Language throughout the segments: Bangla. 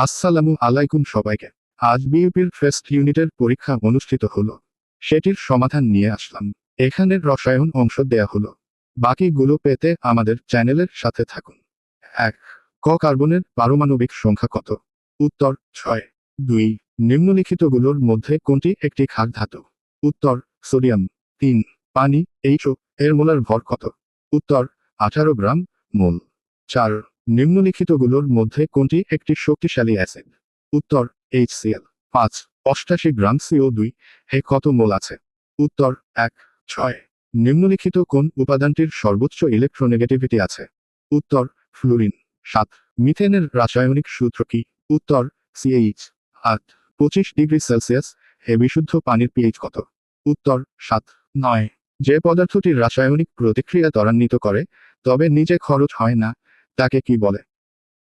আসসালামু আলাইকুম সবাইকে। আজ বিইউপির ফার্স্ট ইউনিটের পরীক্ষা অনুষ্ঠিত হলো। সেটির সমাধান নিয়ে আসলাম। এখানের রসায়ন অংশ দেয়া হলো। বাকিগুলো পেতে আমাদের চ্যানেলের সাথে থাকুন। 1. ক কার্বনের পারমাণবিক সংখ্যা কত? উত্তর 6। 2. নিম্নলিখিতগুলোর মধ্যে কোনটি একটি ক্ষার ধাতু? উত্তর সোডিয়াম। 3. পানি এইচও এর মোলার ভর কত? উত্তর 18 গ্রাম মোল। 4. নিম্নলিখিতগুলোর মধ্যে কোনটি একটি শক্তিশালী অ্যাসিড? উত্তর HCl। 5. 88 গ্রাম CO2 এ কত মোল আছে? উত্তর 1. 6। নিম্নলিখিত কোন উপাদানটির সর্বোচ্চ ইলেকট্রোনেগেটিভিটি আছে? উত্তর ফ্লুরিন। 7. মিথেনের রাসায়নিক সূত্র কি? উত্তর CH। 8. 25 ডিগ্রি সেলসিয়াস এ বিশুদ্ধ পানির পিএইচ কত? উত্তর 7। 9. যে পদার্থটি রাসায়নিক প্রতিক্রিয়া ত্বরান্বিত করে তবে নিজে খরচ হয় না তাকে কি বলে?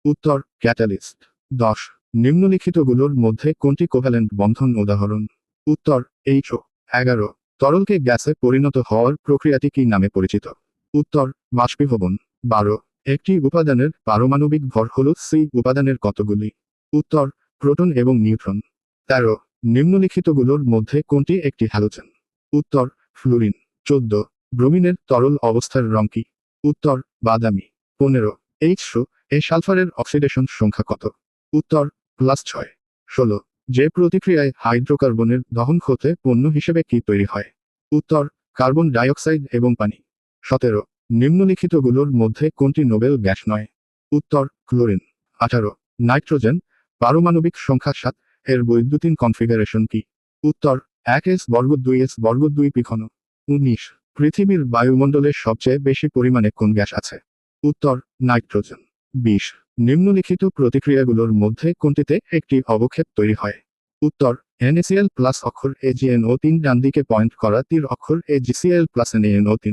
উত্তর ক্যাটালিস্ট। 10. নিম্নলিখিতগুলোর মধ্যে কোনটি কোভ্যালেন্ট বন্ধন উদাহরণ? উত্তর HO। 11. তরলকে গ্যাসে পরিণত হওয়ার প্রক্রিয়াটি কি নামে পরিচিত? উত্তর বাষ্পীভবন। 12. একটি উপাদানের পারমাণবিক ভর হল সি উপাদানের কতগুলি? উত্তর প্রোটন এবং নিউট্রন। 13. নিম্নলিখিতগুলোর মধ্যে কোনটি একটি হ্যালোজেন? উত্তর ফ্লুরিন। 14. ব্রোমিনের তরল অবস্থার রং কি? উত্তর বাদামি। 15. H2 এ সালফারের অক্সিডেশন সংখ্যা কত? উত্তর +6। 16. যে প্রতিক্রিয়ায় হাইড্রোকার্বনের দহন হতে পণ্য হিসেবে কি তৈরি হয়? উত্তর কার্বন ডাইঅক্সাইড এবং পানি। 17. নিম্নলিখিতগুলোর মধ্যে কোনটি নোবেল গ্যাস নয়? উত্তর ক্লোরিন। 18. নাইট্রোজেন পারমাণবিক সংখ্যা 7 এর বৈদ্যুতিন কনফিগারেশন কি? উত্তর 1s বর্গ 2s বর্গ 2 p ঘন। 19. পৃথিবীর বায়ুমণ্ডলে সবচেয়ে বেশি পরিমাণে কোন গ্যাস আছে? উত্তর নাইট্রোজেন। 20. নিম্নলিখিত প্রতিক্রিয়াগুলোর মধ্যে কোনটিতে একটি অবক্ষেপ তৈরি হয়? উত্তর NaCl প্লাস অক্ষর AgNO3 ডান দিকে পয়েন্ট করা তীর অক্ষর AgCl প্লাস NaNO3।